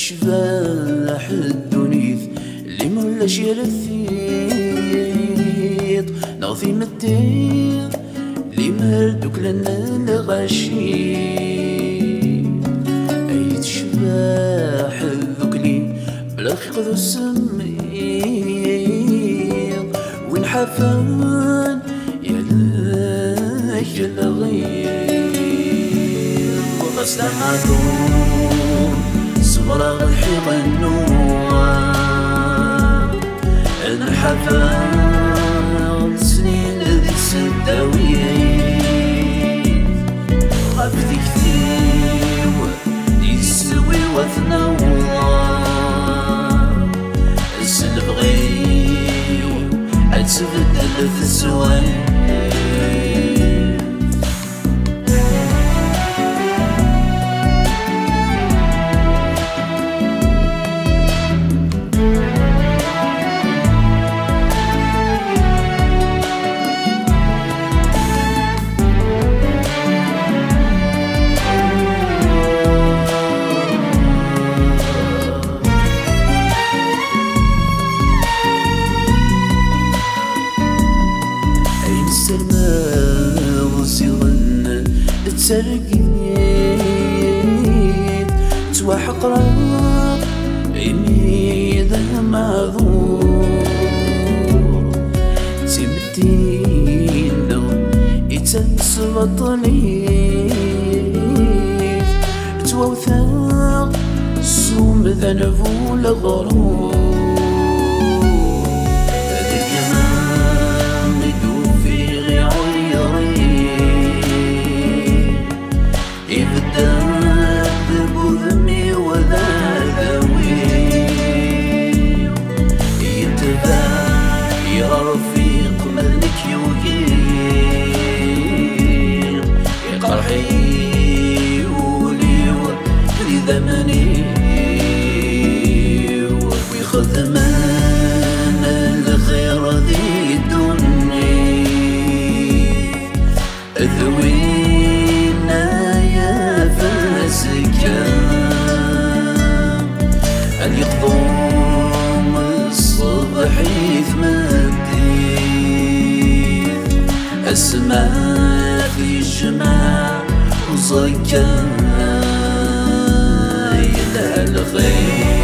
شباح الدنيث اللي مولاش يرثيط نغثي مدير اللي مردوك لنا الغشيط ايد شباح الذكلي بلا خيق ذو السمير وين حفان يلاك الغير وغسل عدون صبر الحيط النوار الحفان سنين ذي السداويين غفذي كثير يسوي وثنوار السلف غير أتبدل في السوين ترقيت تواحق راب عميدة معذور تمدينا يتنسى بطليت توثاق سوم ذنبو لغرور السماء في الجماع وزكا يلا الخير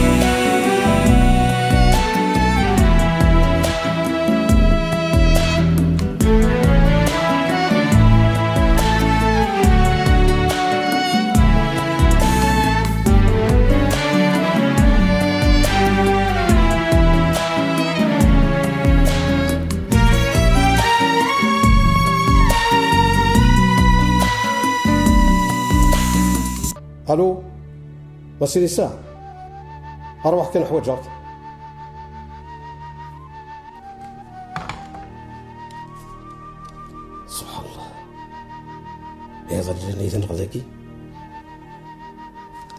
الو وسيري الساعة اروح كان حوايجك سبحان الله هذا اللي ينغ ذاكي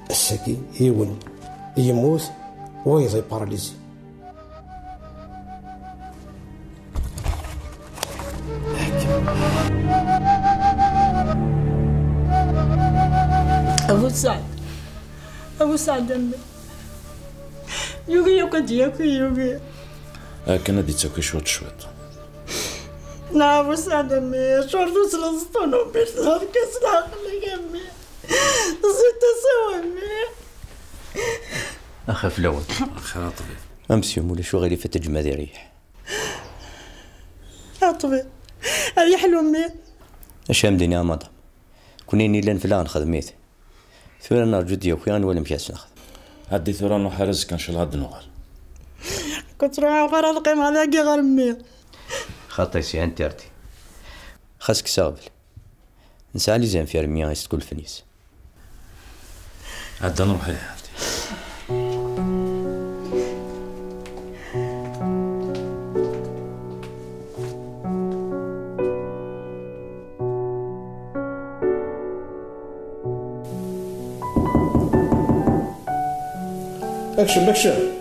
الساكي يون يموت ويضي باراليزي أبو سعد أمي يوغي وقد يوغي كان دي تسوي شوط لا أبو سعد أمي شورتو سلسطونو بيش كاس العقل أمي زيت سوا أمي أخاف لون خاطبي أمس يوم ولا شو غير فتجمع ذي ريح خاطبي هذه حلوة أمي أشام ديني مدام كونيني لين فلان خدميت ثورا نرجو ديوكيان ولا مشاس ناخذ هدي ثورا وحارس كان شل غد نوغل كنت روح غير القيمة هذاكي غير أمي خاطي سي انترتي خاصك ساغبل نسالي زين في رمية تقول فنيس عاد نروح يا حالتي اكشن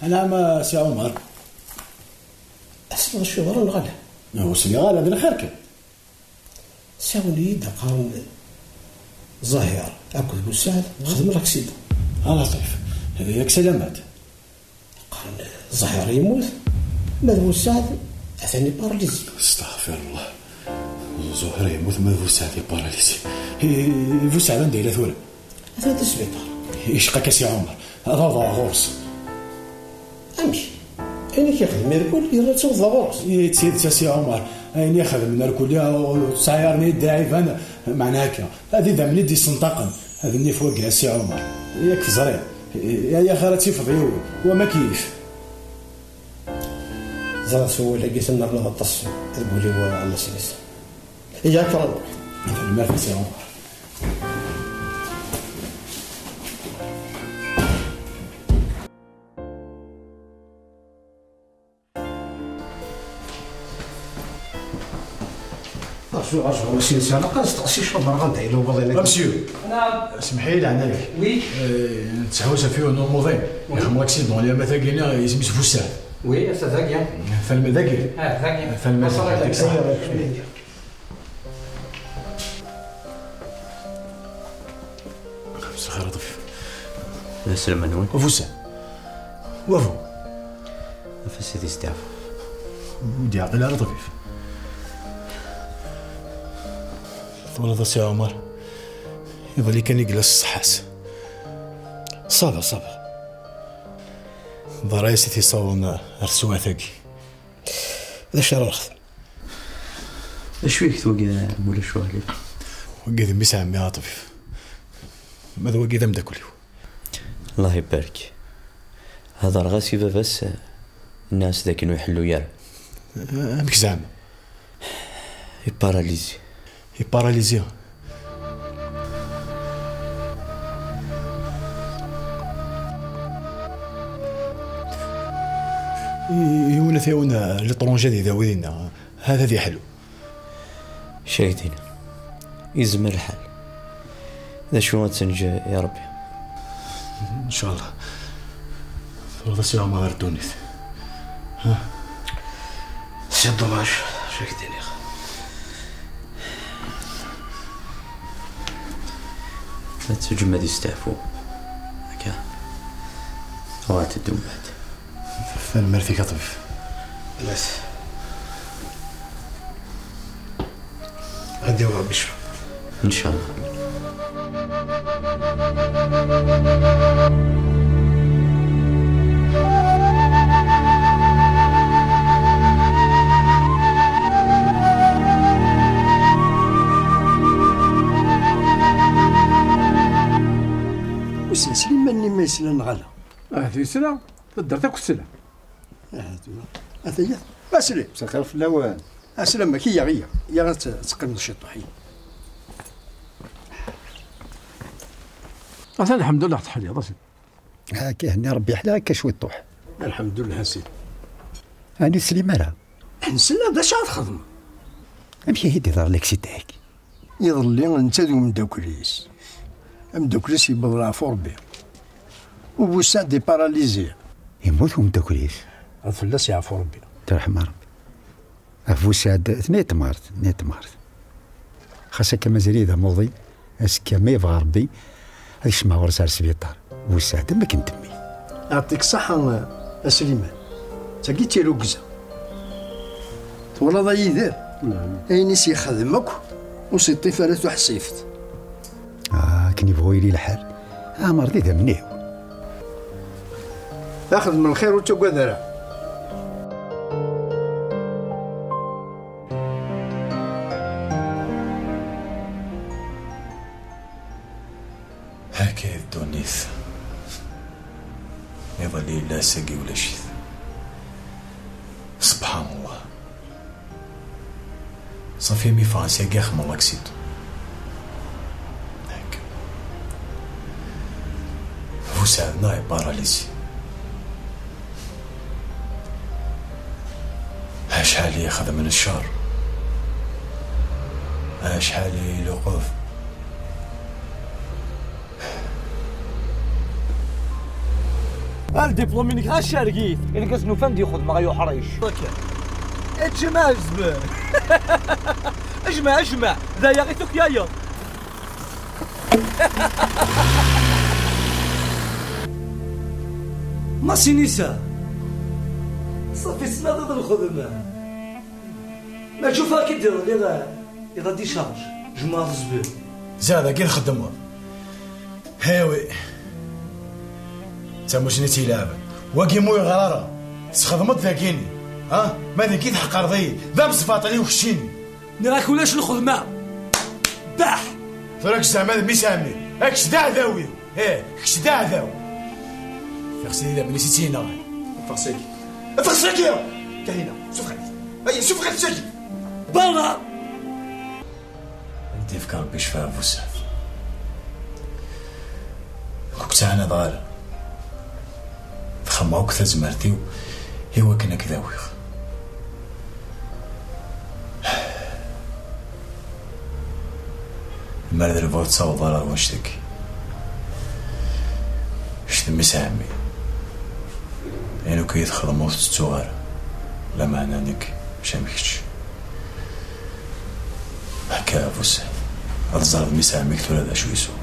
أنا ما سي عمر اسمع شو ورا الغلا هو سي غالي هذا حركة ساوني دقاون الظهير اكل بوسعد خدم الاكسيدون. لطيف ياك سلامات. قال الظهير يموت ما بوسعد ثاني باراليزي. استغفر الله. زهير يموت ما بوسعد باراليزي. بوسعد دايره ثورة هذا السبيطار. يشقى سي عمر هذا غورس. امشي انا كيخدم يركل يرى توضى غورس. تسيد سي عمر اين يخدم نركل يا سايرني داعي فانا معناها هكا هذه دامني دي سنطقن هذا اللي فوق سي عمر ياك تزري يا خالتي فضيو وما كيف زرت هو لقيت النار لها الطص تقولي هو الله سيس ياك راه ما في سي عمر. شو سي انا قاصد شوف راه غندعي له والله. مسيو نعم اسمحي لي عنك وي تحوس فيه نوموضين يخدم اكسيدون يا مثلا يسميت فوساد وي استاذ فالما ذاكي ذاك فالما خير طفل نسلم من وين؟ فوساد وافو فسيدي استعفى ودي عقل على طفيف ولد سي عمر يظل كان يجلس الصحاس صابر ضرايسي تيصاون رسوها ثاقي هذا الشيء راه نخدم. اش فيك توقع مولا شوالي؟ وقع ذنبي سامي عاطف ماذا وقع ذنب داكل الله يبارك. هذا راه غاسي بس الناس ذاك كانوا يحلوا يار امك زعما باراليزي باراليزيا يونا ثيونا لطرونجا دي داوينا هذا ذي حلو شاهدين يزمر الحال. ذا شو تنجى يا ربي ان شاء الله. والله سي عمر غير تونس ها سي دوماج شاهدين يا اخي. لا تسجم هادي يستعفو هكا وات الدوم بعد فالمرثي كطبيف بلاس غادي وربي يشفى ان شاء الله. سليمان ما يسلان غلا هذه سلا درتك السلا هذا هي اسلم سخر في الاوان اسلم كي يا غتقن شي طحين. اصلا الحمد لله تحلي راسي هاكا هني ربي يحلى هاكا شويه طوح. الحمد لله سيدي. هاني سليمان نسلا هذا اش غتخدم؟ امشي هيدي ظهر لك سي تاعك يظل لي انت ذو مداكليس مداكليس يبضرا فوربي وبوسان دي باراليزي يموت ومداكليس الفلاس يعفو ربي ترحم ربي. افوساد نيت مارت خاصك مازال اذا موضي اسكا ما يبغى ربي هاش ما ورث على السبيطار وساد ما كنتمي. يعطيك الصحة سليمان تاكي تيرو كزا ولا يدير اينيس يخدمك وسي طيفالات وحسيفت كان يبغوا يلي الحال مرضي ذا منيو اخذ من الخير وتقوى ذرا. هكا الدونيث يظل لا ساقي ولا شيء. سبحان الله صافي مي فرنسا كاع خمم اكسيدو هكا فوسعدنا باراليزي. شحال ياخذ من الشهر شحال يلوقف الدبلوم منك هالشارقيت اللي كاسنو فندي ياخذ ما يحريش اجمع الزبال اجمع ذا يا غيتك يا ما سينيسا صافي سنة الخدمة ما تشوفها كي دير لي غادي شارج جماعة الزبير زاد كي نخدموا هاوي تا مش نتي لعبة واكي موي غرارة تخدمت ذاكيني ما ذاكي تحق رضي ذا بصفاطلي وخشيني نراك ولاش الخدمة باح فراك زعما ميسامي اكش داع ذاوي كش داع ذاوي فخسي اذا بني سيتينا فخساكي يا كاينه شوف خالتي شوف خالتي برا انت في ربي شفاها بوسعف كنت انا ضال تخمعو كثر زمرتي هو كنا كذا ويخ المرد الفوت صوت ضرر واشتكي شتمي سامي يعني كي يدخل موت الصغار لا معنى انك مشامكش هكا فوس هذا الزرد ميساميك تولد شو يسوى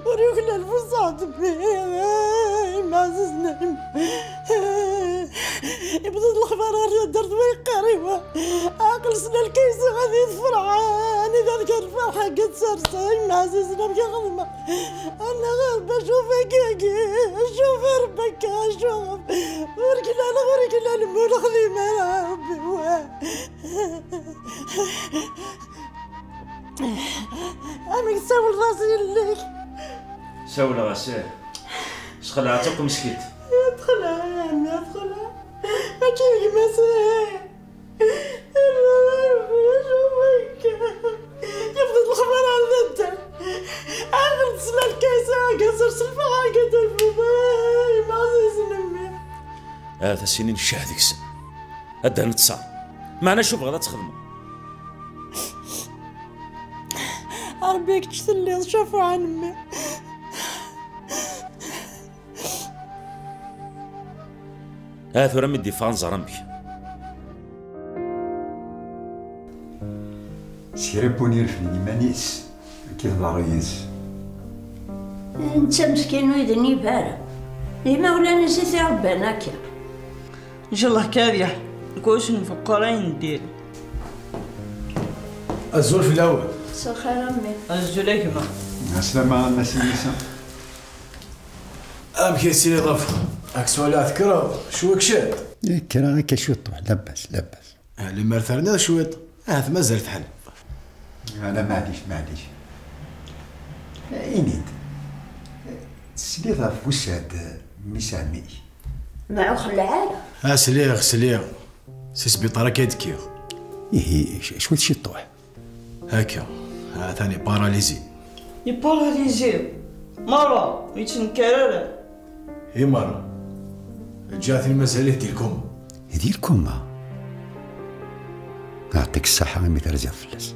وريك الفصاد ما عززنا يبدو الخبر درت ويقريوه عقل سنة الكيس غادي فرحان إذا ذكر الفرحة قد سرسي ما عززنا بكي غضمة أنا غير بشوفك شوف ربك شوف ورك لا المول خديمة ربي أمي ساول راسي ليك ساول راسي شخلع عتق مسكيت ادخلها يا عمي ادخلها ما كاين مساء شوفك يفضل الخبر على الدار عقل تسمع الكيسة كسر سلفها قدر ما عزيز نمي هذا سنين الشهد يكسب هدا نتصار معنا شوف غدا تخدموا ربيك تشتلي شافوا عن امي هذا راه مدي فانزا رمبي سيري بونير في مانيس كيف باغيس انت مسكين ويدني بارا لما ولا نسيتي ربنا كا ان شاء الله كاريح كوش نفكرين ندير الزول في الاول سخر امي الزليكمه السلامة الناس النساء امكي سيري ضفخ هاك سؤالات كرا شوك شاد كرا هكا شوي طوح لاباس اللي مرثرنا شويط ما زالت حل انا معليش عينيد سليغ في وساد ميسامي معو خلعان سليغ سي سبيطار كيدكيغ شوي شي طوح هكا ثاني باراليزي يباراليزي مرة يتنكرر هي مرة جاتني مسألة ديالكم يعطيك الصحة غير مثل رزق فلاس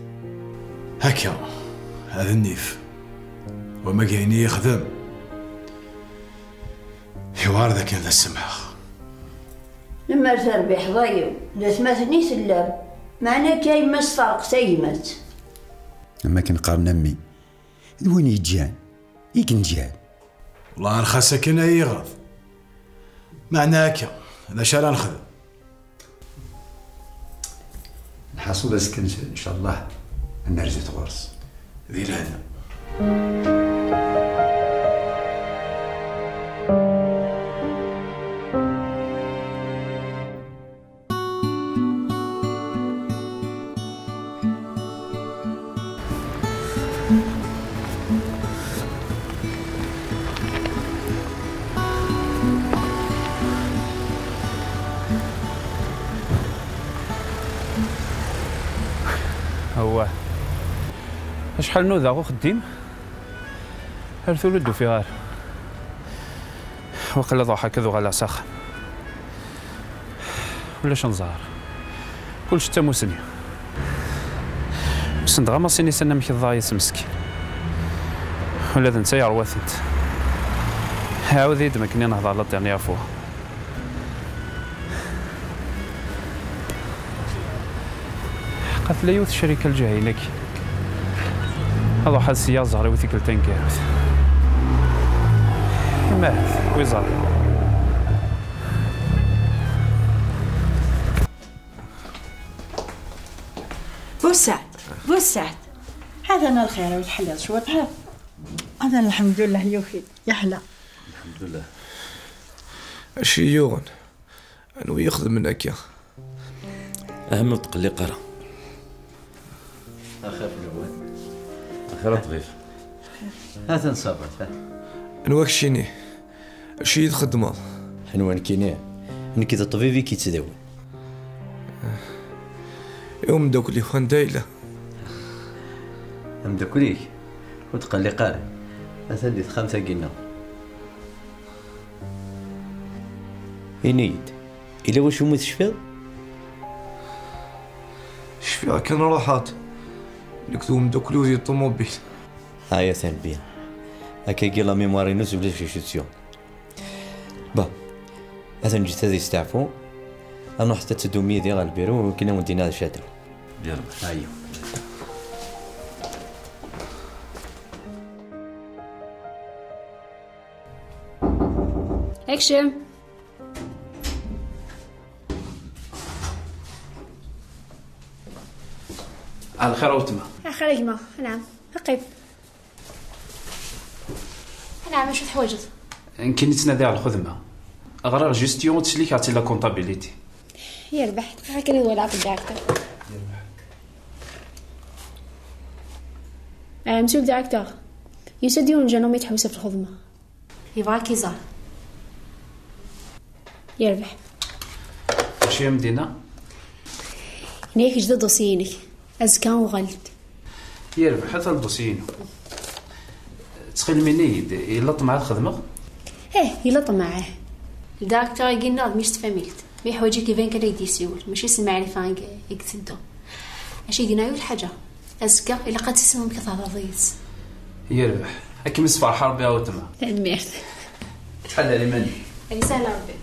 هكا هذا النيف وما كايني يخدم حوار ذا كان ذا السمحة لما تربي حضايو لا ثماتني سلام معنا كاين ما صفرق سيمات لما كنقارن امي وين يجان يكنجان والله نخاصة كنا يغاض معنا هكا هذا شارع نخدم الحصول اسكن ان شاء الله نرجع تغرس ذي الهنا هو شحال نوض غو خديم هل ثلث في غار وقل ضحى كذو على ساخن ولا شنزار كلش تموسني سند غا ماسيني سنة مك الضايس مسكين ولا ذا نسا يعرواثنت عاود يد مكني نهضر على يعني عفوها قتل يوث الشركة الجاينك هذا حد سيا زهري وثيك التنكيرت ما ويزار بوسعد هذا أنا الخير والحلال شو بحال هذا الحمد لله يوفي يحلى الحمد لله. أشي يوغن أنو يخدم من أكيا أهم تقلي قرا أخاف الأول أخيرا طبيب هذا نصابت أنو أكشيني أشي يخدم حنوان كيني إنك إذا طبيبي كي تداوي يوم دوكلي خوان دايلة أم دوكليك وتقلي قاري أثدي خمسة قلنا إنيد إلا واش ومث شفاء شفاء كان راحات نكتوم دوكلو ديال الطوموبيل هيا ثاني بيان هكا قيلا ميمواري نوس بلا شيشوتسيون با هذا نجي هذا يستعفو أنا حتى تدومي ديال البيرو وكنا ودينا هذا شادر يلا أيوه اكشم على الخير وتما خير يا نعم قيب نعم شو تحوجت يمكن نتنادي على الخدمة أغرق جيستيون تسليك عطي لا كونطابيليتي يربح دقيقة كان يولع في الداكتور مسيو الداكتور يسديون جانومي تحوسه في الخدمة يبغاك يزار يربح واش هي مدينة هناك جدا دوسيينك أزكان وغلد يربح حتى الدوسيين تخيل مني يلط مع الخدمة يلط معاه الداكتور يقولنا مش تفهميت ما يحوجك كيفين كده يديسيول ماشي سمع لي فانك يكتدو اشي قلنا يقول حاجة أزكى إلا قد تسمم كثار ضيس يربح أكي مسفر حرب يا وتما تدميرت تحلى لي مني اللي سهل ربي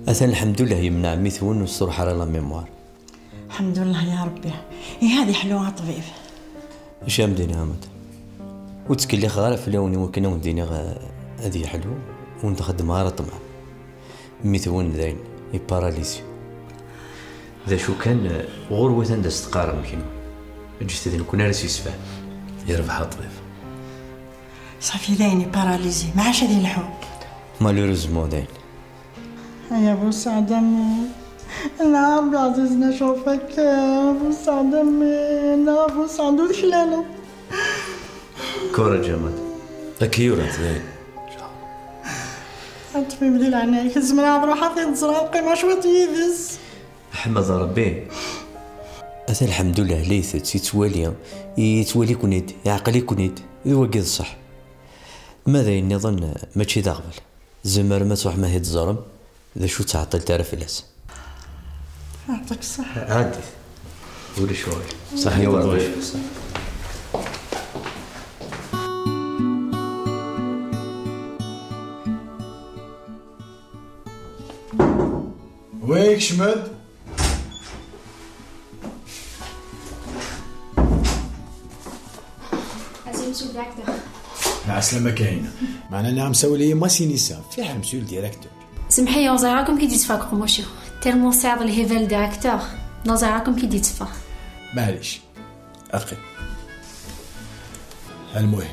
أثنى الحمد لله يمنع ميثون والصروح على لا ميموار الحمد لله يا ربي هذه حلوة طبيب اش مدينة هامد وتسكلي غير في لوني وكنا ودينا هذه حلو ونخدم على طمع ميثون ذاين يباراليزيو ذا شو كان غروة داس تقارن كيما جيت ذي نكون راسي يسفه يربح طبيب صافي ذاين باراليزي ما عادش هذه الحب مالوريزمون ذاين يا ابو سعد امي انا ربي عزيز نشوفك ابو سعد امي انا ابو سعد الحلاله كورة جمال أكيورة ذاين الطبيب ديال عينيك الزمرة بروحها في الزراقي ما شويه يدز احمد ربي أثى الحمد لله ليثت يتوالي كونيد يعقلي كونيد يوقظ صح ماذا ينظن ماشي ذا قبل زمر ما تروح ما هي تزرم ذا شو تعطل تعرف الناس يعطيك الصحة عادي قولي شوي صح يا ولد ويك شمد مسيو الداكتور مع السلامة كاينة معنا نعم سولي ما سينيسا فيها مسيو الديريكتور سمحي وزيراكم كي تتفاقوا موشيو تيرمون صعب الهيفال داكتور نظراكم كي تتفا معليش أخي المهم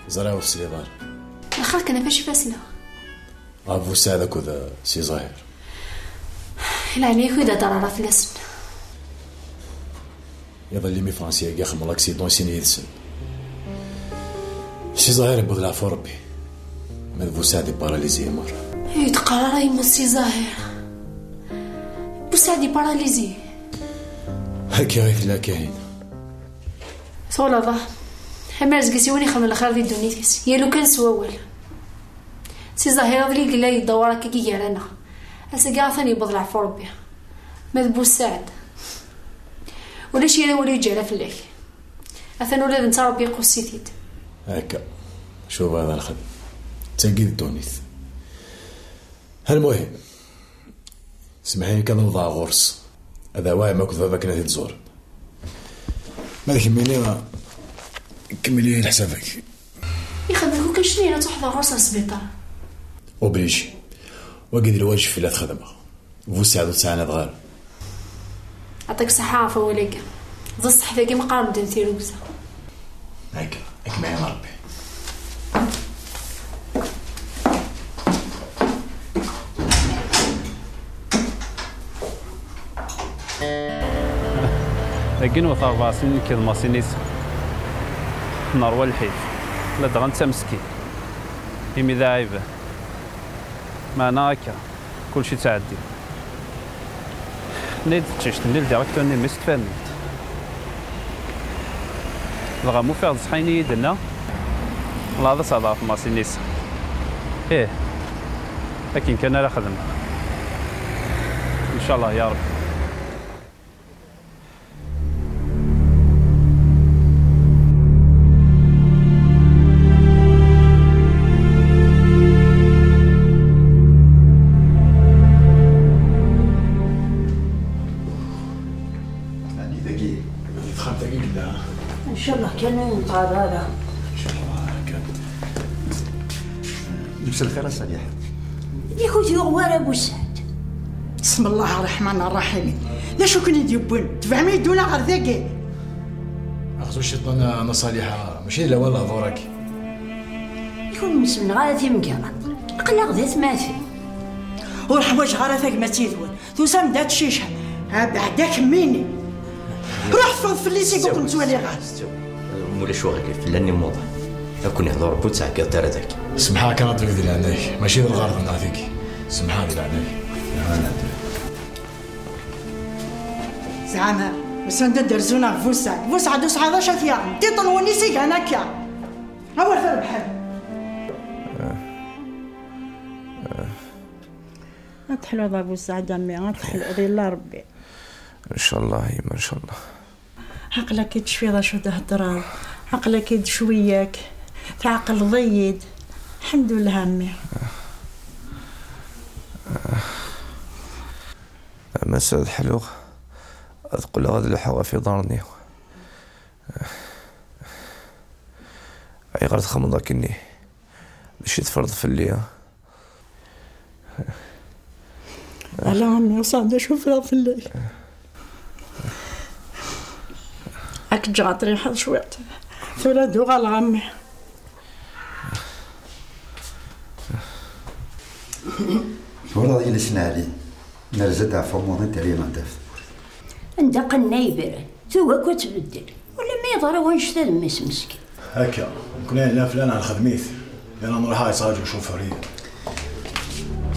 زراو في سليبار أخاك أنا فاش فاسنا أبو سعدك وذا سي ظاهر لا عينيك وإذا ضرر في الاسم يظل مي فرنسيا يخدم الاكسيدون سيني يدسن سي ظاهر بغلا في ربي ما بو سعد باراليزي مرة يتقرر يمو سي ظاهر بو سعد باراليزي هكا غير لا كاين صولا ظا حما رزقي سيوني خمل الخير دي دونيتيس يا لو كان سواول سي ظاهر هذا اللي قال لي يدور هكا كي رانا هسا كاع ثاني بضلع في ربي مذبو سعد ولا شي انا ولا يجعل فلاك اثنا ولاد انت ربي قصيتيد هكا. شوف هذا الخدم تنقيد تونس. المهم سمحيلي كنوضع غرس هذا واعي ما كنت بابا كنا تزور ما يهمني ما كملي لحسابك يخدمكو كنشري انا تحضر غرس للسبيطار وبليجي وقيد الواجب في لا تخدمه وساعدو تاعنا دغار عطيك صحة عافا وليك ذا الصح ذاكي مقارب ديال تيروكزا هكا هاك معايا ربي. لكن وثار باسين كذا ماسينيس نروى الحيط لا دغن تمسكين يمي ذاعبه معنا هكا كلشي تعدي نيد تششت نيل ديريكتور نيل مستفند دغا مو فيها صحيني يدنا والله هذا صداع في ماسينيس ايه لكن كان لا خدمه ان شاء الله يا رب. ان شاء الله كانوا مطارره لبس الخير صالح يا خوتي غوار ابو سعد. بسم الله الرحمن الرحيم. لا شو كني ديبون تفهمي يدونا غير ذاكي اخذوا الشيطان انا صالحه ماشي لا والله ضورك يكون مسمن غادي مكانه قلق ذات ما في والحوايج غير ذاك ما تيدون توسام دات شيشه ها بعداك ميني روح فض في اللي سيكون كنت ولي غير مولا شو غير فلاني موضه كون يهضر بو تاع كي دار هذاك سمحها كان طريق ديال عناك ماشي بالغرض نعطيك سمحها لي عناك زعما مسند درزونا فوسع دوس هذا شافيا تيطن ونيسيك هناكا اول فرق بحال تحلو بابو سعد امي تحلو الله ربي ان شاء الله يما ان شاء الله. عقلك يتشفي ذا شو تهدر عقلك يدشوياك تعقل ضيد الحمد لله امي. مسعود حلو تقول غادي الحوا في دارني اي غير تخمض كني باش يتفرض في الليل على عمي وصعد اشوفها في الليل هاك جات ريحه شويت ولادو غال عمي والله اللي سنالي نرزد عفوا مو تري ما داف عندك النيبر توك وتبدل ولا ما يضرب ونشتد مسكين هكا كنا لا فلان على خدميت انا نروح يصاجو شوفوريه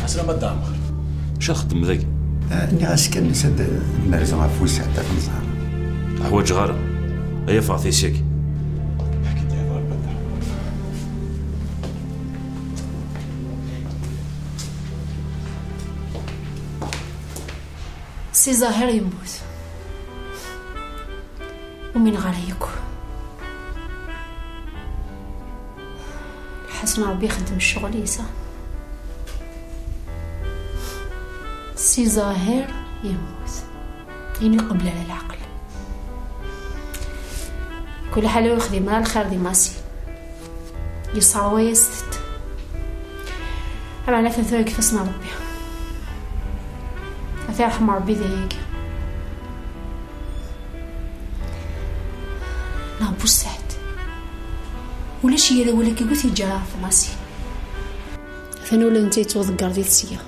حسنا ما دام شا خدم ذاك ناس كان نسد نرزو عفوس حتى في النهار حوايج غار هي فاطي سيك سي ظاهر يموت ومن غريكو حسن ربي يخدم الشغل يسا سي ظاهر يموت يعني قبل على العقل كل حاله يخدم مال الخير دي ماسي يصار ويستت على ثلاثة كيف ربي أثير رحمة ربي ذيك نابو سعد ولا شي هذا ولا كي قلت يجرى في راسي ثاني ولا نتي توذكر ديال السيا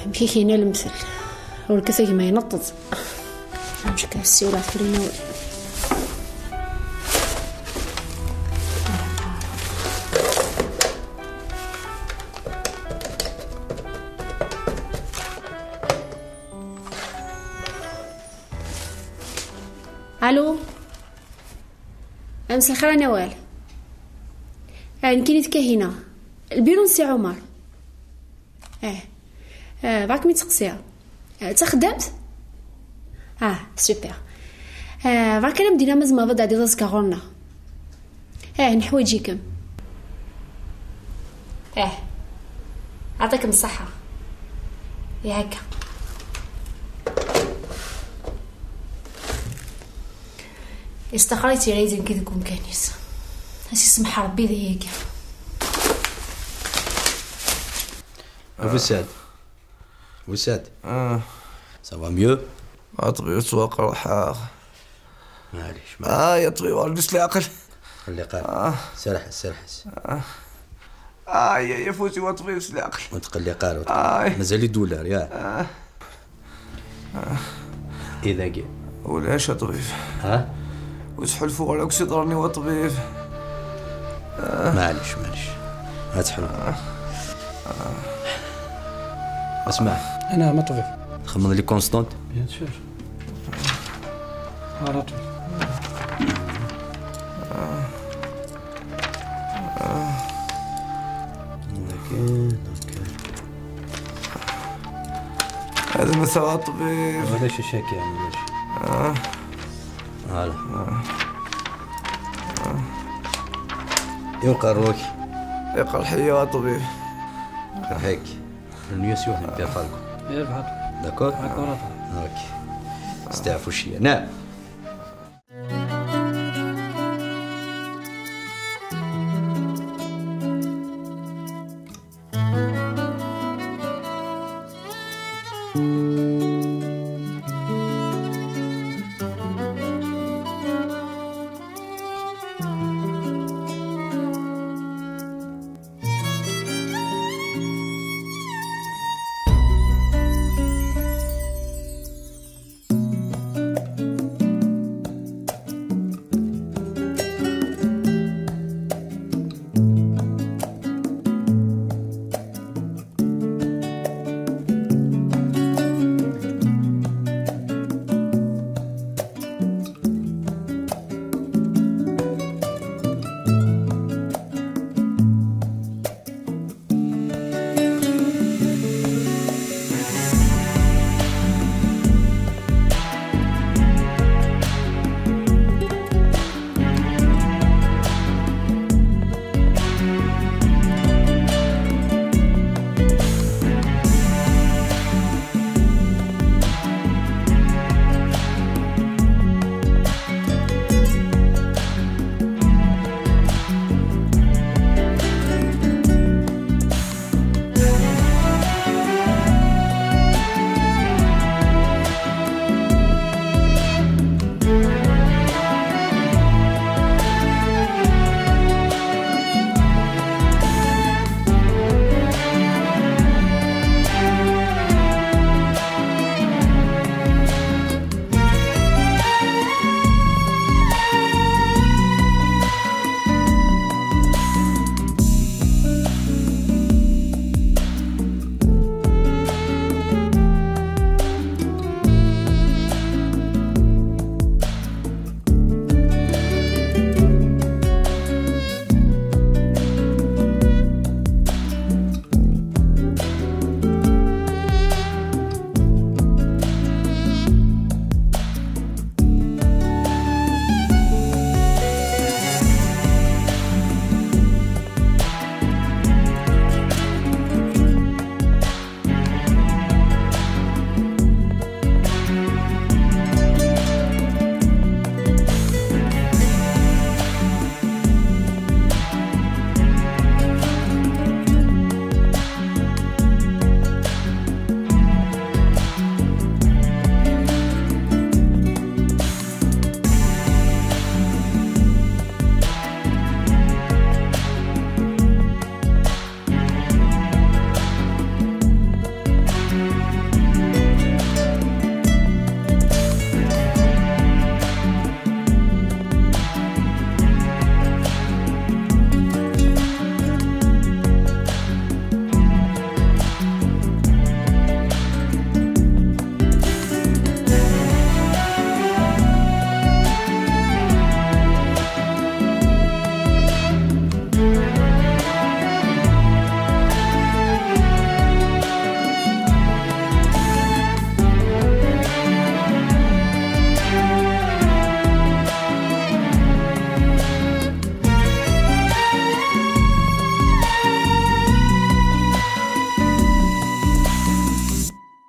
بكي كاينه المثل والكثير ما ينطط مش كاسي ولا في النور الو امس الخير نوال يمكن يتكهنا البيرو نسي عمر راك مي تسقسيها انت خدامت سوبر راك انا مدينه مازال ما بدا دي راسك غورنا نحويجيكم يعطيكم الصحه يا هكا استخريتي لازم كذا كون كانيس هسي سمح ربي ذي هيك وساد سافا ميو طبيب سواق راح معليش يا طبيب ولبس لي عقل خلي قال سرحس يا فوتي وطبيب لبس لي عقل وتقلي قال مازال لي دولار يا اذا قي ولاش يا طبيب وتحلفوا على اكسيد وطبيب معليش هات حلو اسمع انا ما طبيب خمم لي كونستانت بيان سور على طول هذا مثل طبيب ولا شي شاكي يعني ماشي هلا يوقع روحي يقع الحياة طبيب هيك النيوسيون ندير فالكم يرفع داكور اوكي استعفوا شي نعم